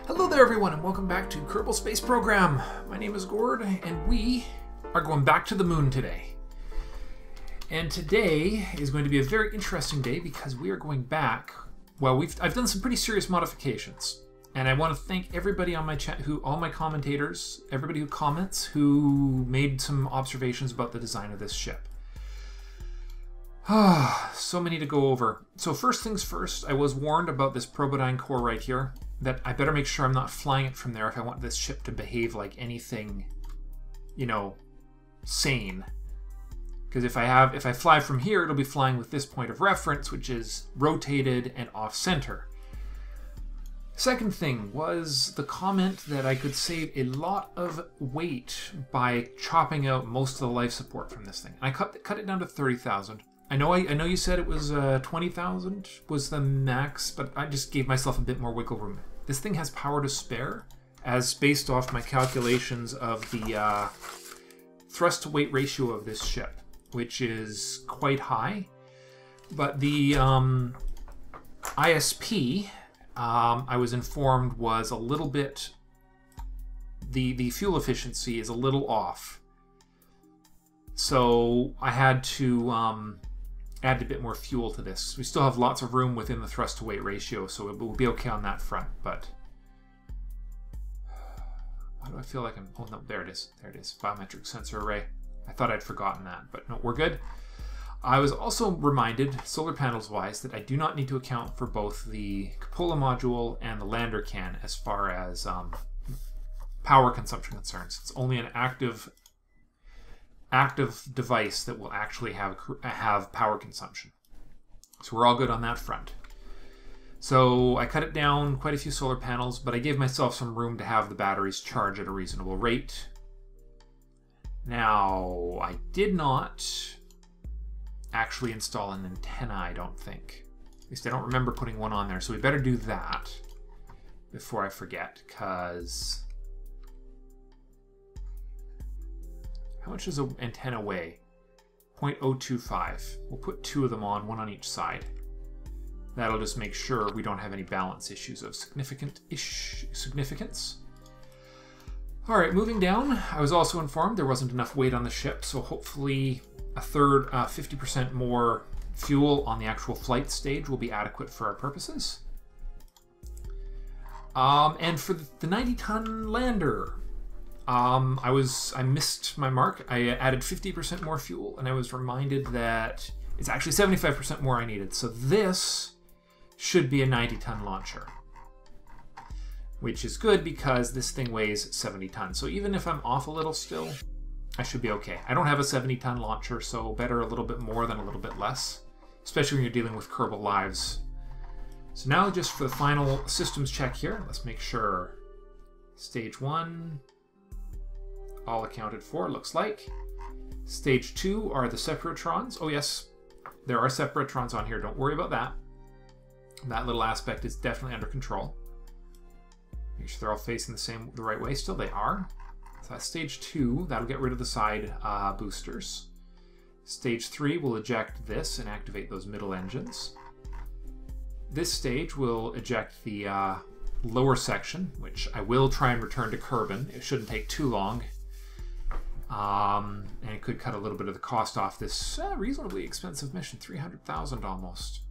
Hello there everyone and welcome back to Kerbal Space Program. My name is Gord and we are going back to the moon today. And today is going to be a very interesting day because we are going back. Well, I've done some pretty serious modifications. And I want to thank everybody on my chat, all my commentators, everybody who comments, who made some observations about the design of this ship. So many to go over. So first things first, I was warned about this Probodyne core right here, that I better make sure I'm not flying it from there if I want this ship to behave like anything, you know, sane. Because if I fly from here, it'll be flying with this point of reference, which is rotated and off-center. Second thing was the comment that I could save a lot of weight by chopping out most of the life support from this thing. I cut it down to 30,000. I know you said it was 20,000 was the max, but I just gave myself a bit more wiggle room. This thing has power to spare, as based off my calculations of the thrust to weight ratio of this ship, which is quite high. But the ISP, I was informed, was a little bit, the fuel efficiency is a little off. So I had to add a bit more fuel to this. We still have lots of room within the thrust to weight ratio, so it will be okay on that front. But why do I feel like I'm... Oh no, there it is. There it is. Biometric sensor array. I thought I'd forgotten that, but no, we're good. I was also reminded, solar panels wise, that I do not need to account for both the cupola module and the lander can as far as power consumption concerns. It's only an active device that will actually have power consumption. So we're all good on that front. So I cut it down quite a few solar panels, but I gave myself some room to have the batteries charge at a reasonable rate. Now, I did not actually install an antenna, I don't think. At least I don't remember putting one on there, so we better do that before I forget, because... How much does an antenna weigh? 0.025. We'll put two of them on, one on each side. That'll just make sure we don't have any balance issues of significance. Alright, moving down, I was also informed there wasn't enough weight on the ship, so hopefully a third, 50% more fuel on the actual flight stage will be adequate for our purposes. And for the 90-ton lander, I missed my mark. I added 50% more fuel, and I was reminded that it's actually 75% more I needed. So this should be a 90-ton launcher, which is good because this thing weighs 70 tons. So even if I'm off a little still, I should be okay. I don't have a 70-ton launcher, so better a little bit more than a little bit less, especially when you're dealing with Kerbal lives. So now just for the final systems check here, let's make sure stage 1, all accounted for, looks like. Stage 2 are the separatrons. Oh yes, there are separatrons on here, don't worry about that. That little aspect is definitely under control. Make sure they're all facing the right way. Still they are. So that's stage 2. That'll get rid of the side boosters. Stage 3 will eject this and activate those middle engines. This stage will eject the lower section, which I will try and return to Kerbin. It shouldn't take too long. And it could cut a little bit of the cost off this reasonably expensive mission, 300,000 almost.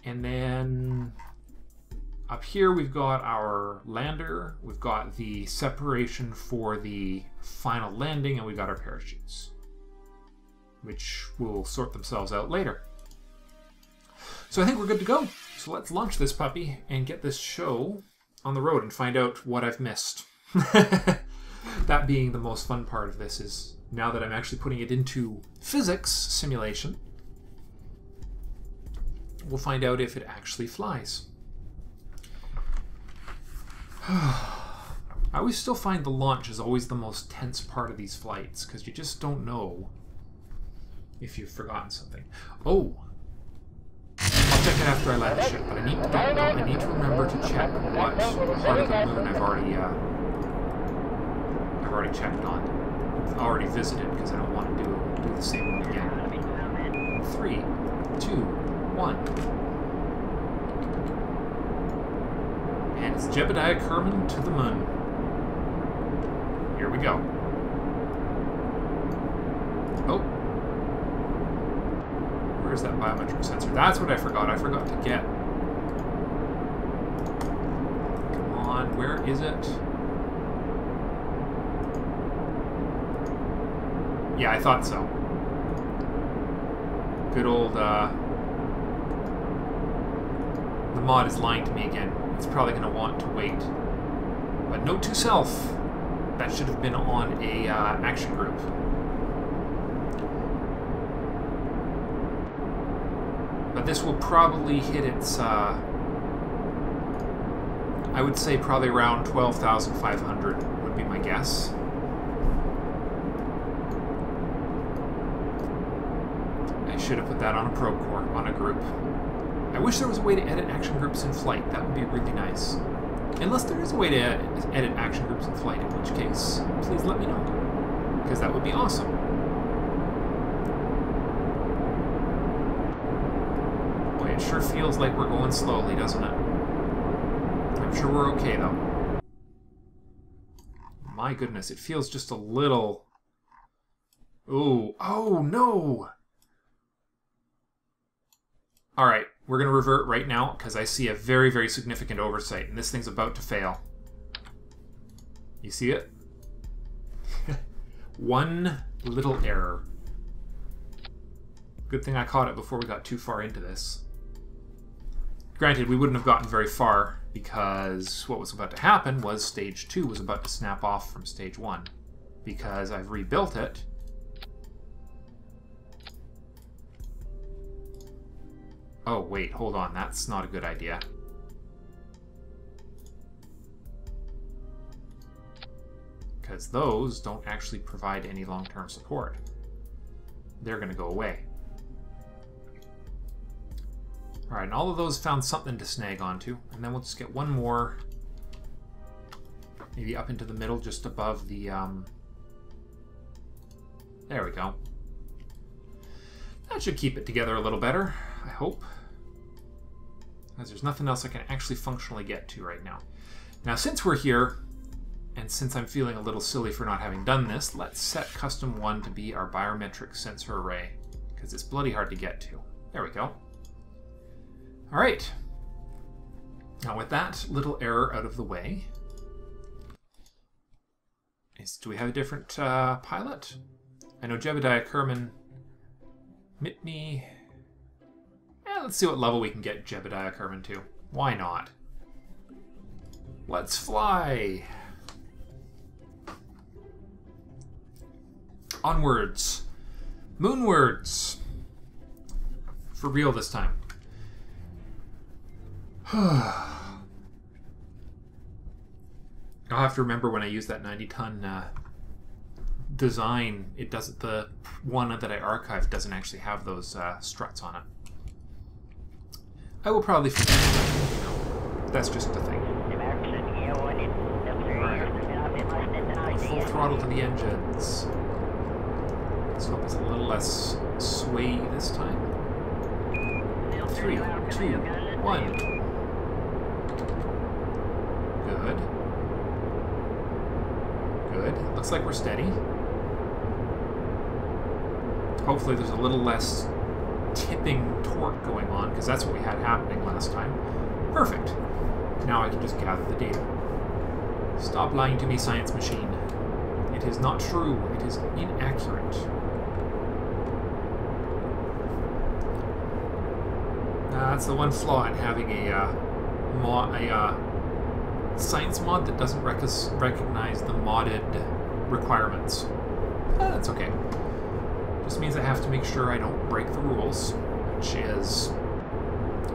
And then up here we've got our lander, we've got the separation for the final landing, and we've got our parachutes, which will sort themselves out later. So I think we're good to go. So let's launch this puppy and get this show on the road and find out what I've missed. That being the most fun part of this, is now that I'm actually putting it into physics simulation, we'll find out if it actually flies. I always still find the launch is always the most tense part of these flights, because you just don't know if you've forgotten something. Oh! I'll check it after I land the ship, but I need to remember to check what part of the moon I've already checked on. I've already visited, because I don't want to do the same one again. 3, 2, 1. It's Jebediah Kerman to the moon. Here we go. Oh. Where's that biometric sensor? That's what I forgot. I forgot to get. Come on, where is it? Yeah, I thought so. Good old, the mod is lying to me again. It's probably going to want to wait. But note to self, that should have been on a action group. But this will probably hit its, I would say probably around 12,500 would be my guess. I should have put that on a probe core, on a group. I wish there was a way to edit action groups in flight. That would be really nice. Unless there is a way to edit action groups in flight, in which case, please let me know. Because that would be awesome. Boy, it sure feels like we're going slowly, doesn't it? I'm sure we're okay, though. My goodness, it feels just a little... Ooh. Oh, no! Alright, we're going to revert right now because I see a very, very significant oversight, and this thing's about to fail. You see it? One little error. Good thing I caught it before we got too far into this. Granted, we wouldn't have gotten very far because what was about to happen was Stage 2 was about to snap off from Stage 1. Because I've rebuilt it. Oh, wait, hold on. That's not a good idea. Because those don't actually provide any long-term support. They're going to go away. Alright, and all of those found something to snag onto. And then we'll just get one more. Maybe up into the middle, just above the... There we go. That should keep it together a little better, I hope. Because there's nothing else I can actually functionally get to right now. Now, since we're here, and since I'm feeling a little silly for not having done this, let's set custom 1 to be our biometric sensor array. Because it's bloody hard to get to. There we go. Alright. Now with that little error out of the way, do we have a different pilot? I know Jebediah Kerman... Mitney... let's see what level we can get Jebediah Kerman to. Why not? Let's fly! Onwards. Moonwards. For real this time. I'll have to remember when I use that 90-ton design, it doesn't. The one that I archived doesn't actually have those struts on it. I will probably forget. That's just a thing. Right. Full throttle to the engines. Let's hope it's a little less sway this time. 3, 2, 1. Good. Good. Looks like we're steady. Hopefully there's a little less tipping torque going on, because that's what we had happening last time. Perfect. Now I can just gather the data. Stop lying to me, science machine. It is not true. It is inaccurate. That's the one flaw in having a science mod that doesn't recognize the modded requirements. That's okay. Just means I have to make sure I don't break the rules, which is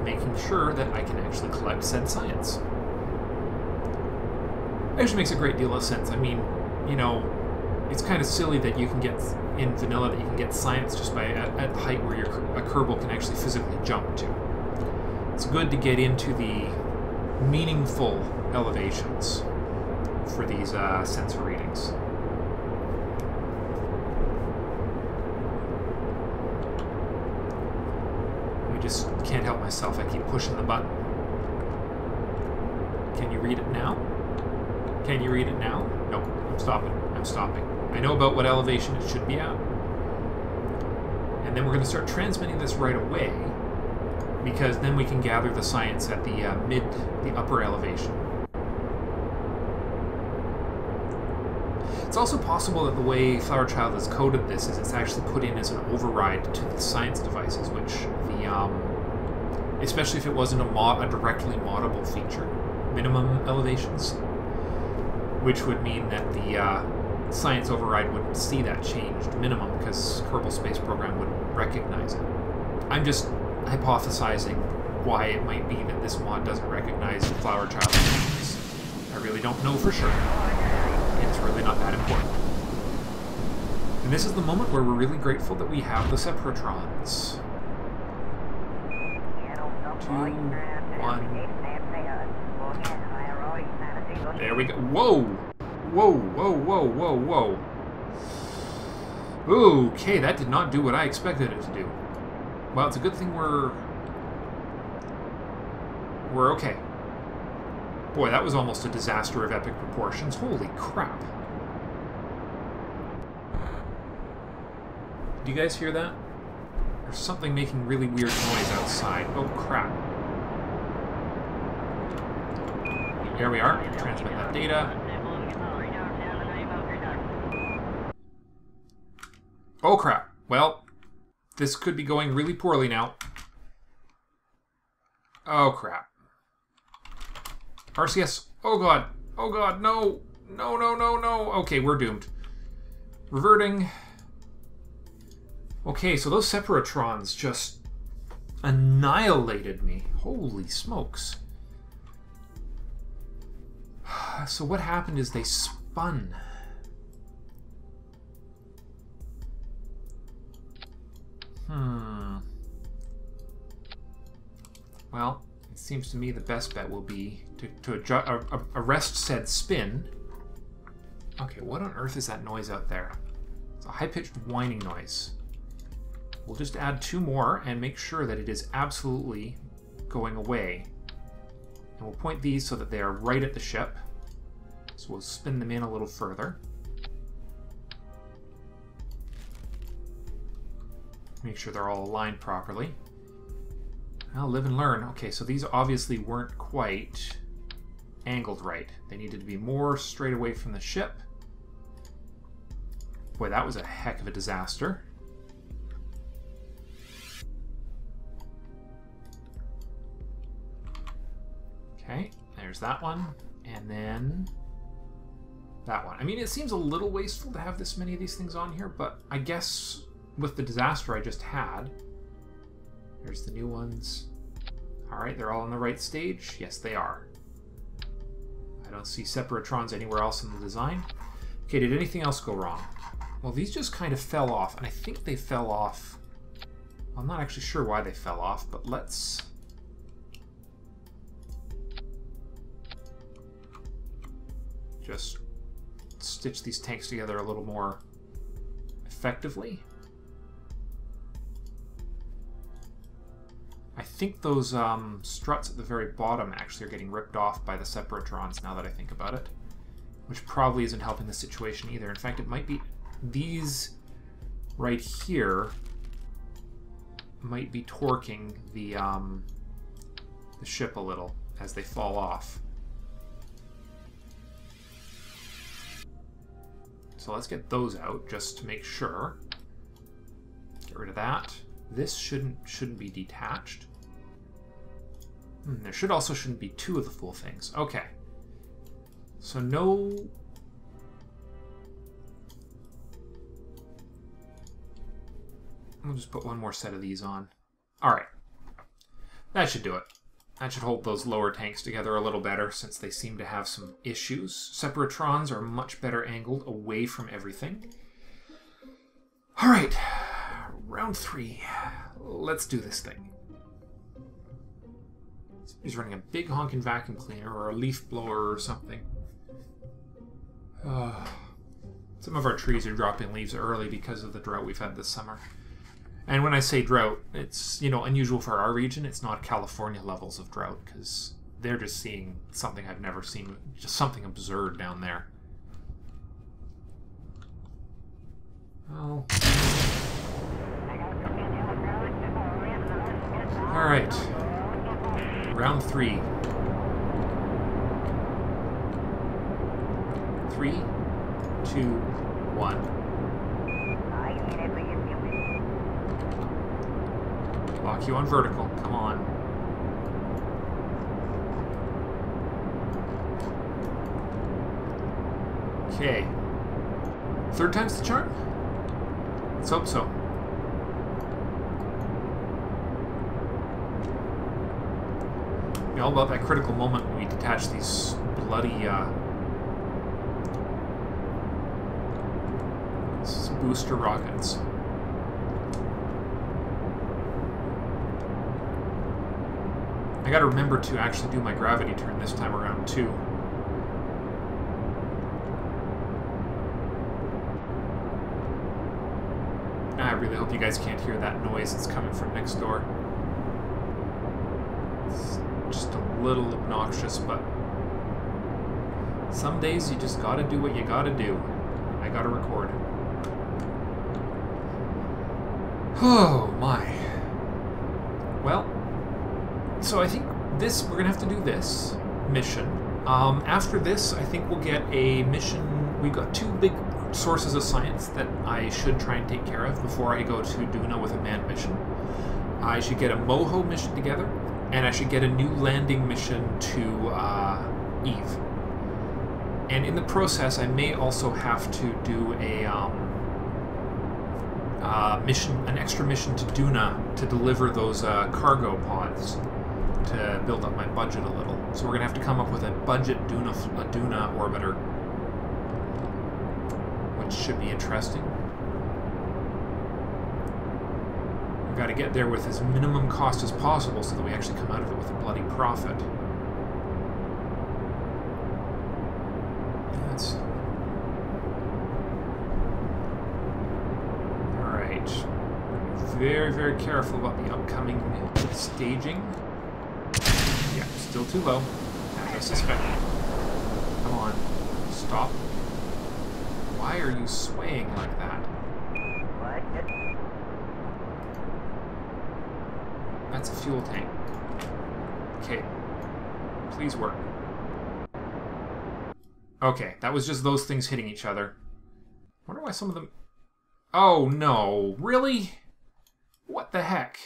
making sure that I can actually collect said science. Actually makes a great deal of sense. I mean, you know, it's kind of silly that you can get in vanilla that you can get science just by at the height where a Kerbal can actually physically jump to. It's good to get into the meaningful elevations for these sensor readings. I just can't help myself. I keep pushing the button. Can you read it now? Can you read it now? Nope. I'm stopping. I'm stopping. I know about what elevation it should be at. And then we're going to start transmitting this right away, because then we can gather the science at the upper elevation. It's also possible that the way Flower Child has coded this is it's actually put in as an override to the science devices, which especially if it wasn't a directly moddable feature, minimum elevations, which would mean that the science override wouldn't see that changed minimum because Kerbal Space Program wouldn't recognize it. I'm just hypothesizing why it might be that this mod doesn't recognize Flower Child changes. I really don't know for sure. It's really not that important. And this is the moment where we're really grateful that we have the Separatrons. 2, 1. There we go. Whoa! Whoa, whoa, whoa, whoa, whoa. Okay, that did not do what I expected it to do. Well, it's a good thing we're okay. Boy, that was almost a disaster of epic proportions. Holy crap. Do you guys hear that? There's something making really weird noise outside. Oh, crap. Here we are. Transmit that data. Oh, crap. Well, this could be going really poorly now. Oh, crap. RCS. Oh, God. Oh, God. No. No, no, no, no. Okay, we're doomed. Reverting. Okay, so those Separatrons just annihilated me. Holy smokes. So what happened is they spun. Well, it seems to me the best bet will be to arrest said spin. Okay, what on earth is that noise out there? It's a high-pitched whining noise. We'll just add 2 more and make sure that it is absolutely going away. And we'll point these so that they are right at the ship. So we'll spin them in a little further. Make sure they're all aligned properly. Well, live and learn. Okay, so these obviously weren't quite angled right. They needed to be more straight away from the ship. Boy, that was a heck of a disaster. Okay, there's that one. And then that one. I mean, it seems a little wasteful to have this many of these things on here, but I guess with the disaster I just had, there's the new ones. All right, they're all on the right stage. Yes, they are. I don't see Separatrons anywhere else in the design. Okay, did anything else go wrong? Well, these just kind of fell off, and I think they fell off. I'm not actually sure why they fell off, but let's just stitch these tanks together a little more effectively. I think those struts at the very bottom actually are getting ripped off by the Separatrons now that I think about it, which probably isn't helping the situation either. In fact, it might be these right here might be torquing the ship a little as they fall off. So let's get those out just to make sure. Get rid of that. This shouldn't be detached. There shouldn't be 2 of the full things. Okay. So no. We'll just put 1 more set of these on. All right. That should do it. That should hold those lower tanks together a little better since they seem to have some issues. Separatrons are much better angled away from everything. All right, round 3. Let's do this thing. He's running a big honking vacuum cleaner or a leaf blower or something. Some of our trees are dropping leaves early because of the drought we've had this summer. And when I say drought, it's, you know, unusual for our region. It's not California levels of drought because they're just seeing something I've never seen. Just something absurd down there. Oh. Alright. Round 3. 3, 2, 1. Lock you on vertical. Come on. Okay. 3rd time's the charm? Let's hope so. Be all about that critical moment when we detach these bloody booster rockets. I gotta remember to actually do my gravity turn this time around too. I really hope you guys can't hear that noise that's coming from next door. It's just a little obnoxious, but some days you just gotta do what you gotta do. I gotta record. Oh my. Well, so I think we're gonna have to do this mission. After this, I think we'll get a mission. We've got 2 big sources of science that I should try and take care of before I go to Duna with a manned mission. I should get a Moho mission together, and I should get a new landing mission to Eve. And in the process, I may also have to do a an extra mission to Duna to deliver those cargo pods to build up my budget a little. So we're gonna have to come up with a budget Duna orbiter, which should be interesting. We've got to get there with as minimum cost as possible so that we actually come out of it with a bloody profit. That's... Alright. Very, very careful about the upcoming staging. Yeah, still too low, as I suspected. Come on. Stop. Why are you swaying like that? That's a fuel tank. Okay. Please work. Okay, that was just those things hitting each other. Wonder why some of them... Oh, no. Really? What the heck?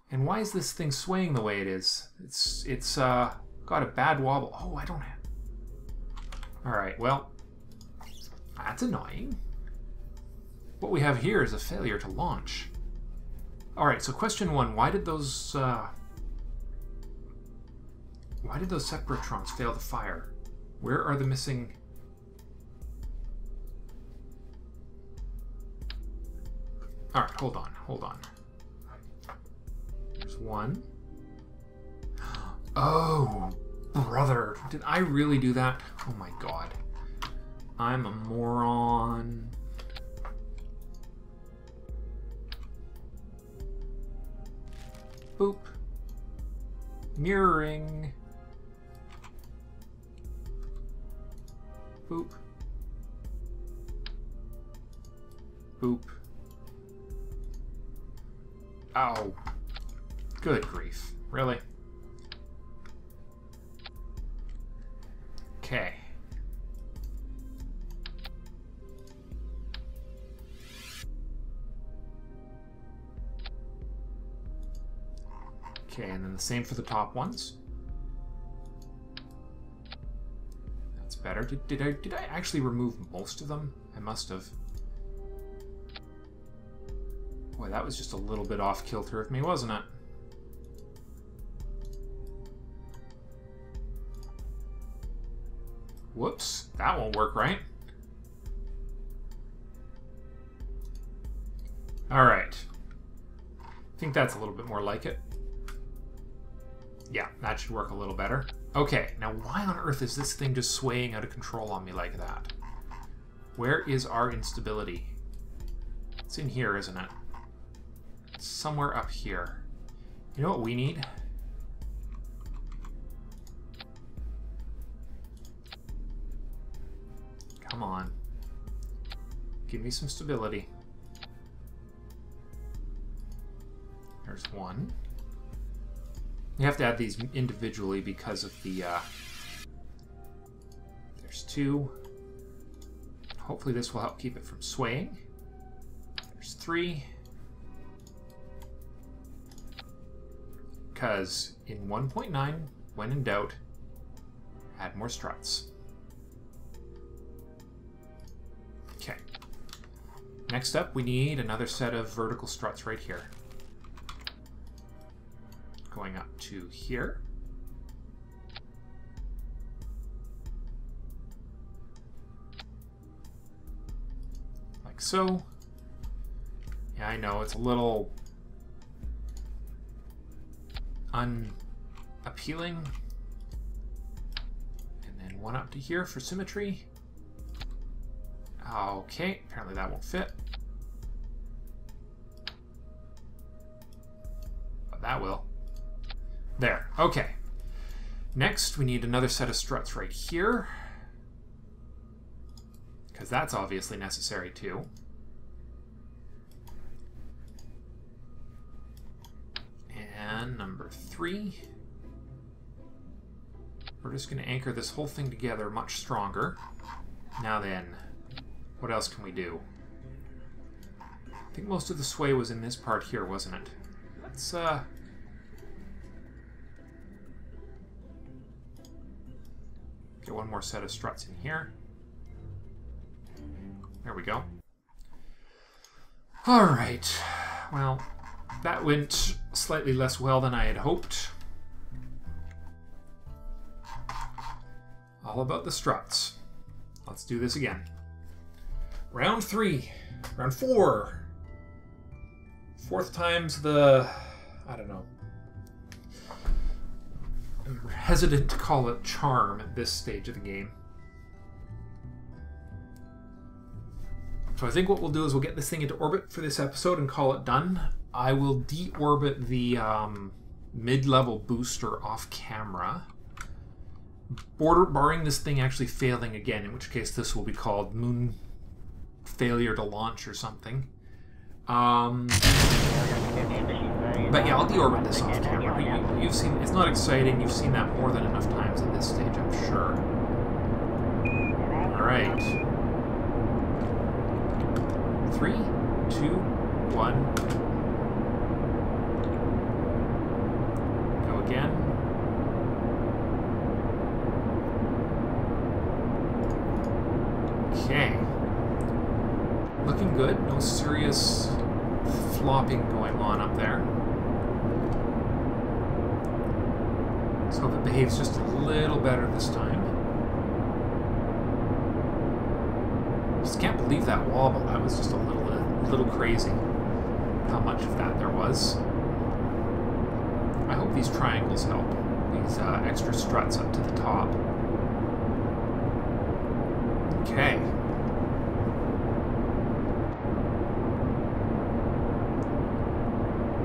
And why is this thing swaying the way it is? It's got a bad wobble. Oh, I don't have... Alright, well... That's annoying. What we have here is a failure to launch. Alright, so question 1. Why did those separatrons fail to fire? Where are the missing... Alright, hold on. There's 1. Oh, brother. Did I really do that? Oh my god. I'm a moron. Boop. Mirroring. Boop. Boop. Ow. Good grief. Really? Okay. Okay, and then the same for the top ones. That's better. Did I actually remove most of them? I must have. Boy, that was just a little bit off kilter of me, wasn't it? Whoops, that won't work, right? Alright. I think that's a little bit more like it. Yeah, that should work a little better. Okay, now why on earth is this thing just swaying out of control on me like that? Where is our instability? It's in here, isn't it? It's somewhere up here. You know what we need? Come on. Give me some stability. There's one. You have to add these individually because of the... There's two. Hopefully this will help keep it from swaying. There's three. Because in 1.9, when in doubt, add more struts. Okay. Next up, we need another set of vertical struts right here. Going up to here. Like so. Yeah, I know, it's a little unappealing. And then one up to here for symmetry. Okay, apparently that won't fit. But that will. There, okay. Next, we need another set of struts right here. Because that's obviously necessary too. And number 3. We're just going to anchor this whole thing together much stronger. Now then, what else can we do? I think most of the sway was in this part here, wasn't it? Let's, get one more set of struts in here. There we go. Alright. Well, that went slightly less well than I had hoped. All about the struts. Let's do this again. Round 3. Round 4. Fourth time's the... I don't know. I'm hesitant to call it charm at this stage of the game. So I think what we'll do is we'll get this thing into orbit for this episode and call it done. I will deorbit the mid-level booster off camera, barring this thing actually failing again, in which case this will be called moon failure to launch or something. But yeah, I'll deorbit this off camera. You've seen, it's not exciting, you've seen that more than enough times at this stage, I'm sure. Alright. 3, 2, 1. Go again. Okay. Looking good, no serious flopping going on up there. Let's hope it behaves just a little better this time. Just can't believe that wobble. That was just a little crazy. How much of that there was. I hope these triangles help. These extra struts up to the top. Okay.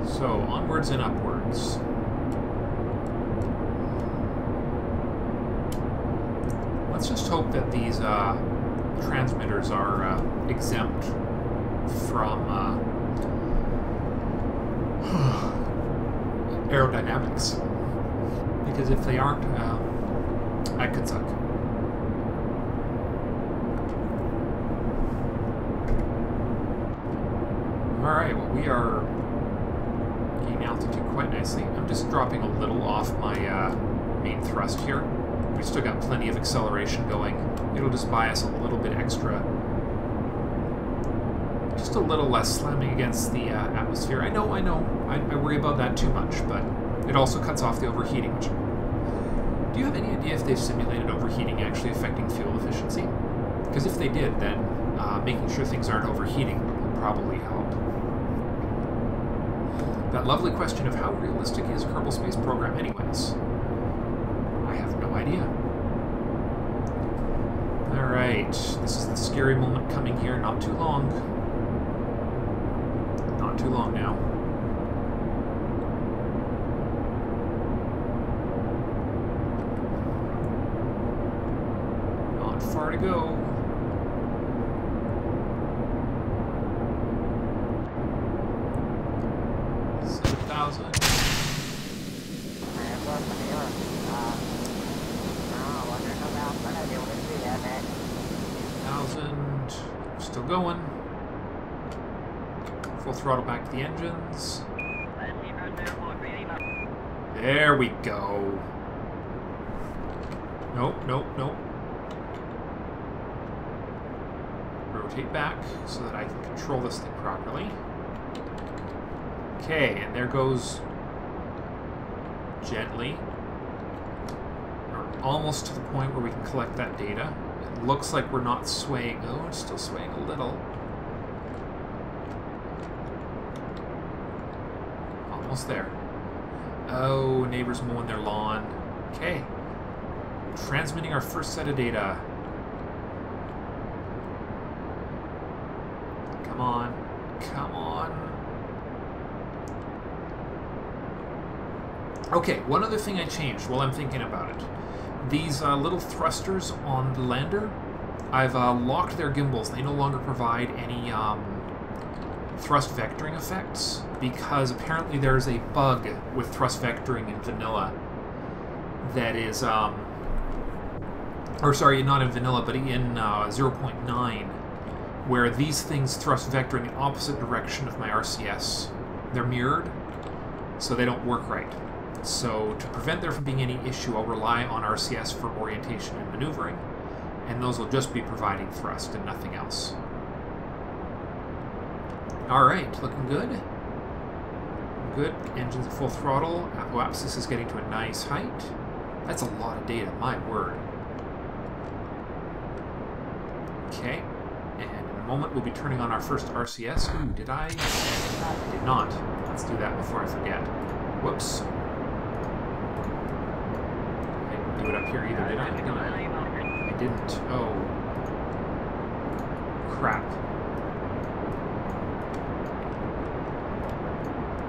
So, onwards and upwards. Let's just hope that these transmitters are exempt from aerodynamics. Because if they aren't, that could suck. Alright, well we are gaining altitude quite nicely. I'm just dropping a little off my main thrust here. We've still got plenty of acceleration going. It'll just buy us a little bit extra. Just a little less slamming against the atmosphere. I know. I worry about that too much, but it also cuts off the overheating. Which, do you have any idea if they've simulated overheating actually affecting fuel efficiency? Because if they did, then making sure things aren't overheating would probably help. That lovely question of how realistic is Kerbal Space Program anyways? I have no idea. Alright, this is the scary moment coming here, not too long. Not too long now. Not far to go. 10,000. 1,000. Still going. Full throttle back to the engines. There we go. Nope, nope, nope. Rotate back so that I can control this thing properly. Okay, and there goes gently. We're almost to the point where we can collect that data. It looks like we're not swaying. Oh, it's still swaying a little. Almost there. Oh, neighbors mowing their lawn. Okay. Transmitting our first set of data. Come on. Come on. Okay, one other thing I changed while I'm thinking about it. These little thrusters on the lander, I've locked their gimbals. They no longer provide any thrust vectoring effects because apparently there's a bug with thrust vectoring in vanilla that is, or sorry, not in vanilla, but in 0.9, where these things thrust vector in the opposite direction of my RCS. They're mirrored, so they don't work right. So to prevent there from being any issue, I'll rely on RCS for orientation and maneuvering, and those will just be providing thrust and nothing else. Alright, looking good. Good. Engines at full throttle. Apoapsis is getting to a nice height. That's a lot of data, my word. Okay. And in a moment we'll be turning on our first RCS. Ooh, did I? Did not. Let's do that before I forget. Whoops. I didn't do it up here either, did I? No, I didn't. Oh. Crap.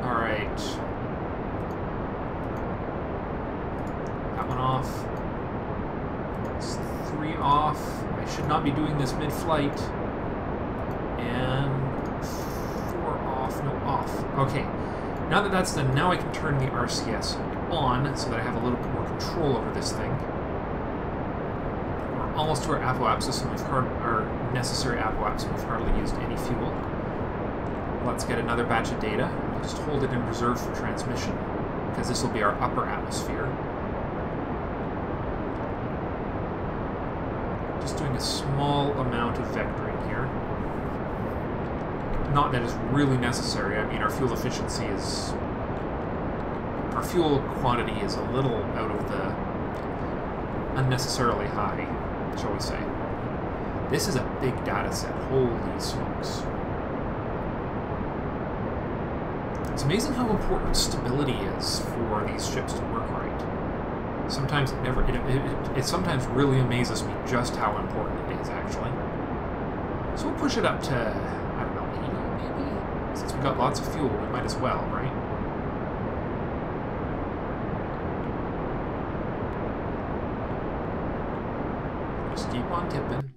Alright. That one off. It's 3 off. I should not be doing this mid-flight. And 4 off. No, off. Okay. Now that that's done, now I can turn the RCS on so that I have a little bit more control over this thing. We're almost to our apoapsis, and we've our necessary apoapsis, and we've hardly used any fuel. Let's get another batch of data. We'll just hold it in reserve for transmission, because this will be our upper atmosphere. Just doing a small amount of vectoring here. Not that it's really necessary. I mean, our fuel efficiency is... Our fuel quantity is a little out of the unnecessarily high, shall we say. This is a big data set. Holy smokes. It's amazing how important stability is for these ships to work right. Sometimes it sometimes really amazes me just how important it is, actually. So we'll push it up to, I don't know, 80 maybe? Since we've got lots of fuel, we might as well, right? Just keep on tipping.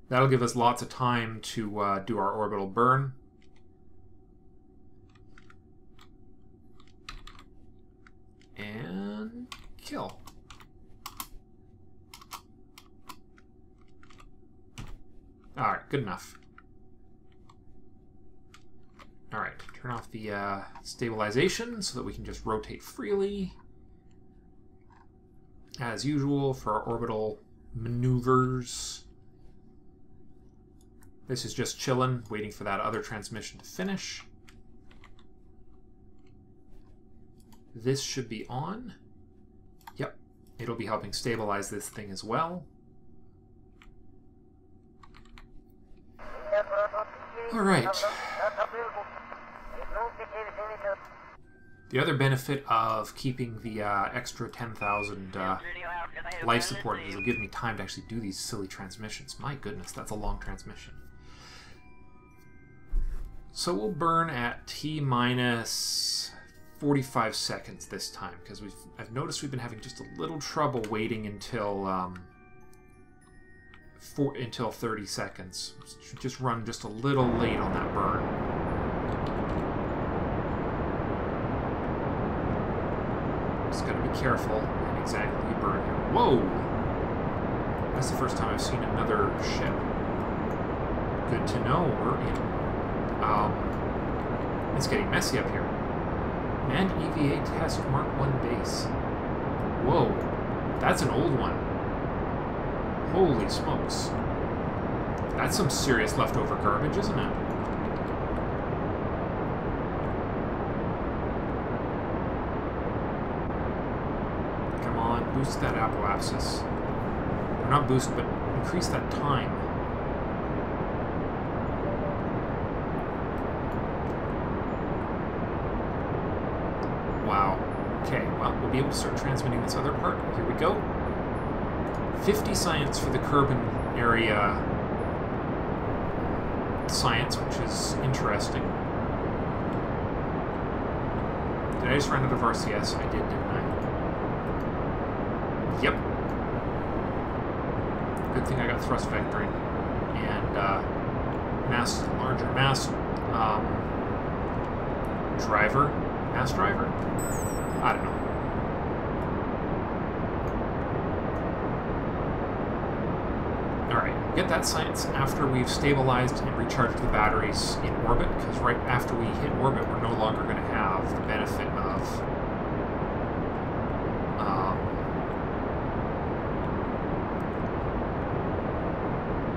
That'll give us lots of time to do our orbital burn. And kill. Alright, good enough. Alright, turn off the stabilization so that we can just rotate freely. As usual for our orbital maneuvers. This is just chilling, waiting for that other transmission to finish. This should be on. Yep, it'll be helping stabilize this thing as well. Alright. The other benefit of keeping the extra 10,000 life support is it'll give me time to actually do these silly transmissions. My goodness, that's a long transmission. So we'll burn at T-minus 45 seconds this time, because I've noticed we've been having just a little trouble waiting until until 30 seconds. Just run just a little late on that burn. Just gotta be careful and exactly burn here. Whoa! That's the first time I've seen another ship. Good to know. We're in. It's getting messy up here. Manned EVA test Mark 1 base. Whoa, that's an old one. Holy smokes. That's some serious leftover garbage, isn't it? Come on, boost that apoapsis. Or not boost, but increase that time. Wow. Okay, well, we'll be able to start transmitting this other part. Here we go. 50 science for the Kerbal area science, which is interesting. Did I just run out of RCS? I did, didn't I? Yep. Good thing I got thrust vectoring. And larger mass driver. Mass driver? I don't know. Alright, get that science after we've stabilized and recharged the batteries in orbit, because right after we hit orbit, we're no longer going to have the benefit of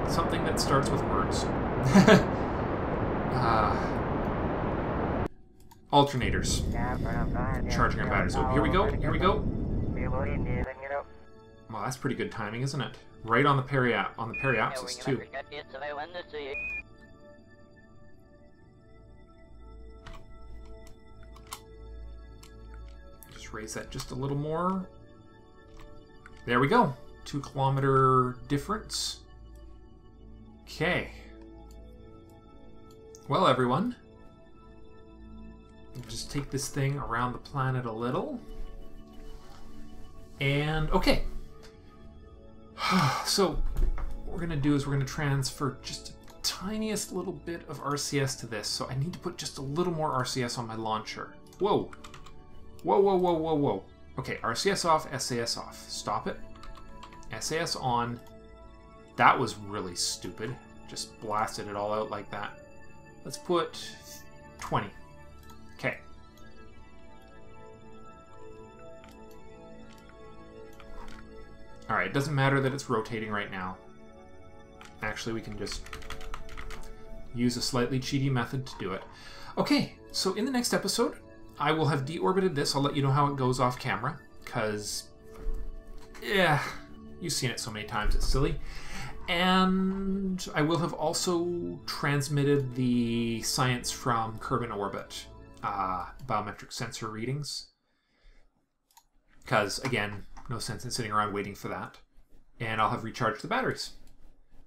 something that starts with words. Alternators. Charging our batteries. Oh, here we go. Here we go. Well, that's pretty good timing, isn't it? Right on the periapsis too. Just raise that just a little more. There we go. 2 kilometer difference. Okay. Well, everyone. Just take this thing around the planet a little. And, okay. So, what we're going to do is we're going to transfer just a tiniest little bit of RCS to this. So I need to put just a little more RCS on my launcher. Whoa. Whoa, whoa, whoa, whoa, whoa. Okay, RCS off, SAS off. Stop it. SAS on. That was really stupid. Just blasted it all out like that. Let's put 20. Okay. Alright, it doesn't matter that it's rotating right now. Actually, we can just use a slightly cheaty method to do it. Okay, so in the next episode, I will have deorbited this. I'll let you know how it goes off camera, because, yeah, you've seen it so many times, it's silly. And I will have also transmitted the science from Kerbal orbit, biometric sensor readings. Because, again, no sense in sitting around waiting for that. And I'll have recharged the batteries.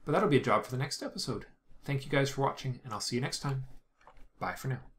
But that'll be a job for the next episode. Thank you guys for watching, and I'll see you next time. Bye for now.